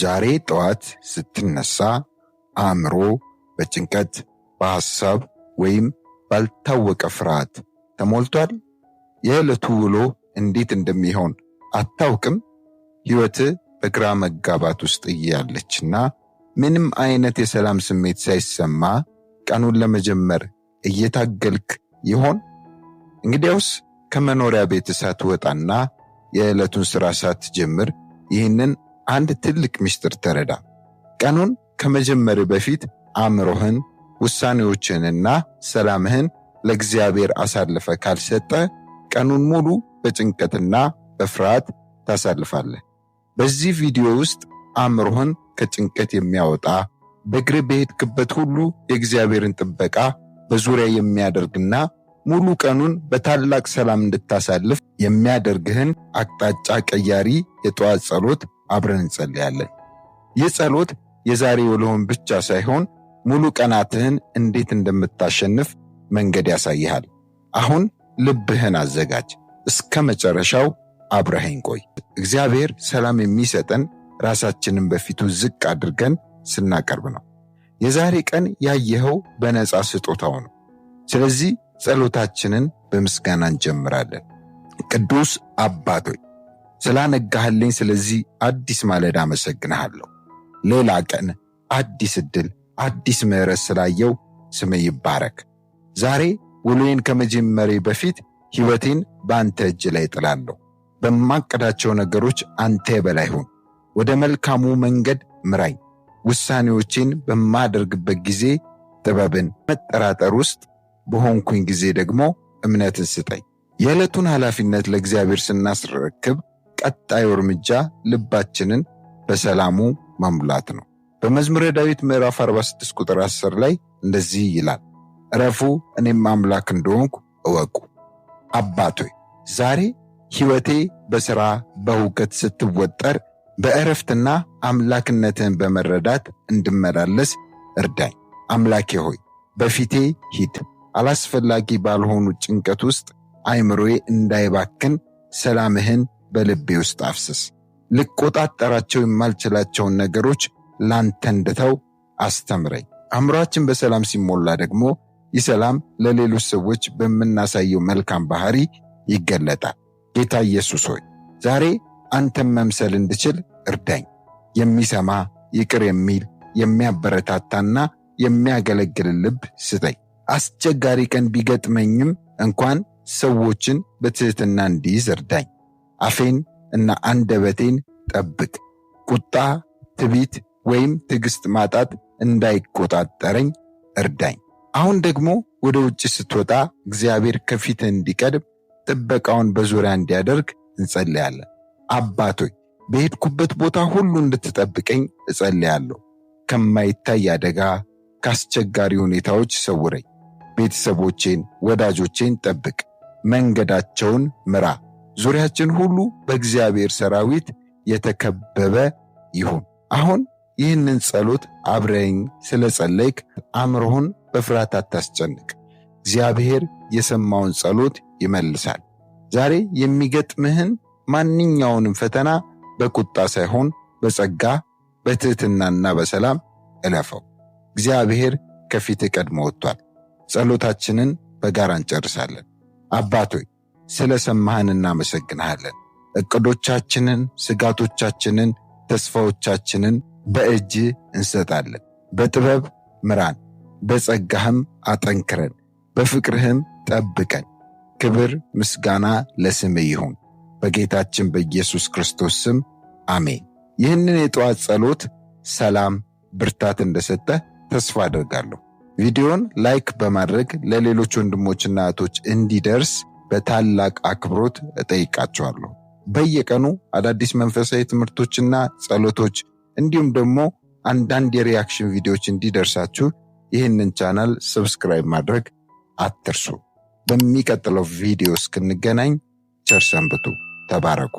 ዛሬ ጠዋት ስትነሳ አእምሮ በጭንቀት በሐሳብ ወይም ባልታወቀ ፍርሃት ተሞልቷል? የዕለቱ ውሎ እንዴት እንደሚሆን አታውቅም? ሕይወት በግራ መጋባት ውስጥ እያለችና ምንም አይነት የሰላም ስሜት ሳይሰማ ቀኑን ለመጀመር እየታገልክ ይሆን? እንግዲያውስ ከመኖሪያ ቤት ሳትወጣና የዕለቱን ሥራ ሳትጀምር ይህንን አንድ ትልቅ ምስጢር ተረዳ። ቀኑን ከመጀመር በፊት አእምሮህን፣ ውሳኔዎችንና ሰላምህን ለእግዚአብሔር አሳልፈ ካልሰጠ ቀኑን ሙሉ በጭንቀትና በፍርሃት ታሳልፋለህ። በዚህ ቪዲዮ ውስጥ አእምሮህን ከጭንቀት የሚያወጣ በእግር በሄድክበት ሁሉ የእግዚአብሔርን ጥበቃ በዙሪያ የሚያደርግና ሙሉ ቀኑን በታላቅ ሰላም እንድታሳልፍ የሚያደርግህን አቅጣጫ ቀያሪ የጠዋት ጸሎት አብረን እንጸልያለን። ይህ ጸሎት የዛሬ ውሎህን ብቻ ሳይሆን ሙሉ ቀናትህን እንዴት እንደምታሸንፍ መንገድ ያሳይሃል። አሁን ልብህን አዘጋጅ። እስከ መጨረሻው አብረኸኝ ቆይ። እግዚአብሔር ሰላም የሚሰጠን ራሳችንን በፊቱ ዝቅ አድርገን ስናቀርብ ነው። የዛሬ ቀን ያየኸው በነፃ ስጦታው ነው። ስለዚህ ጸሎታችንን በምስጋና እንጀምራለን። ቅዱስ አባት ሆይ ስላነጋህልኝ ስለዚህ አዲስ ማለዳ አመሰግንሃለሁ። ሌላ ቀን፣ አዲስ ዕድል፣ አዲስ ምሕረት ስላየው ስምህ ይባረክ። ዛሬ ውሎዬን ከመጀመሬ በፊት ሕይወቴን በአንተ እጅ ላይ ጥላለሁ። በማቀዳቸው ነገሮች አንተ የበላይ ሁን። ወደ መልካሙ መንገድ ምራኝ። ውሳኔዎቼን በማደርግበት ጊዜ ጥበብን፣ መጠራጠር ውስጥ በሆንኩኝ ጊዜ ደግሞ እምነትን ስጠኝ። የዕለቱን ኃላፊነት ለእግዚአብሔር ስናስረክብ ቀጣዩ እርምጃ ልባችንን በሰላሙ መሙላት ነው። በመዝሙረ ዳዊት ምዕራፍ 46 ቁጥር 10 ላይ እንደዚህ ይላል፣ ዕረፉ እኔም አምላክ እንደሆንኩ እወቁ። አባቶይ ዛሬ ሕይወቴ በሥራ በሁከት ስትወጠር በዕረፍትና አምላክነትህን በመረዳት እንድመላለስ እርዳኝ። አምላኬ ሆይ በፊቴ ሂድ። አላስፈላጊ ባልሆኑ ጭንቀት ውስጥ አይምሮዬ እንዳይባክን ሰላምህን በልቤ ውስጥ አፍስስ። ልቆጣጠራቸው የማልችላቸውን ነገሮች ላንተ እንድተው አስተምረኝ። አእምሮአችን በሰላም ሲሞላ ደግሞ ይህ ሰላም ለሌሎች ሰዎች በምናሳየው መልካም ባህሪ ይገለጣል። ጌታ ኢየሱስ ሆይ ዛሬ አንተን መምሰል እንድችል እርዳኝ። የሚሰማ ይቅር የሚል የሚያበረታታና የሚያገለግል ልብ ስጠኝ። አስቸጋሪ ቀን ቢገጥመኝም እንኳን ሰዎችን በትሕትና እንዲይዝ እርዳኝ። አፌን እና አንደበቴን ጠብቅ። ቁጣ፣ ትዕቢት ወይም ትዕግስት ማጣት እንዳይቆጣጠረኝ እርዳኝ። አሁን ደግሞ ወደ ውጭ ስትወጣ እግዚአብሔር ከፊትህ እንዲቀድም ጥበቃውን በዙሪያ እንዲያደርግ እንጸልያለን። አባቶይ በሄድኩበት ቦታ ሁሉ እንድትጠብቀኝ እጸልያለሁ። ከማይታይ አደጋ፣ ከአስቸጋሪ ሁኔታዎች ሰውረኝ። ቤተሰቦቼን፣ ወዳጆቼን ጠብቅ። መንገዳቸውን ምራ። ዙሪያችን ሁሉ በእግዚአብሔር ሰራዊት የተከበበ ይሁን። አሁን ይህንን ጸሎት አብረኝ ስለ ጸለይክ አእምሮህን በፍርሃት አታስጨንቅ። እግዚአብሔር የሰማውን ጸሎት ይመልሳል። ዛሬ የሚገጥምህን ማንኛውንም ፈተና በቁጣ ሳይሆን በጸጋ በትሕትናና በሰላም እለፈው። እግዚአብሔር ከፊትህ ቀድሞ ወጥቷል። ጸሎታችንን በጋራ እንጨርሳለን። አባቶይ ስለ ሰማህን እናመሰግንሃለን። ዕቅዶቻችንን፣ ስጋቶቻችንን፣ ተስፋዎቻችንን በእጅ እንሰጣለን። በጥበብ ምራን፣ በጸጋህም አጠንክረን፣ በፍቅርህም ጠብቀን። ክብር ምስጋና ለስምህ ይሁን። በጌታችን በኢየሱስ ክርስቶስ ስም አሜን። ይህንን የጠዋት ጸሎት ሰላም፣ ብርታት እንደሰጠ ተስፋ አደርጋለሁ። ቪዲዮን ላይክ በማድረግ ለሌሎች ወንድሞችና እህቶች እንዲደርስ በታላቅ አክብሮት እጠይቃቸዋለሁ። በየቀኑ አዳዲስ መንፈሳዊ ትምህርቶችና ጸሎቶች እንዲሁም ደግሞ አንዳንድ የሪያክሽን ቪዲዮዎች እንዲደርሳችሁ ይህንን ቻናል ሰብስክራይብ ማድረግ አትርሱ። በሚቀጥለው ቪዲዮ እስክንገናኝ ቸር ሰንብቱ። ተባረኩ።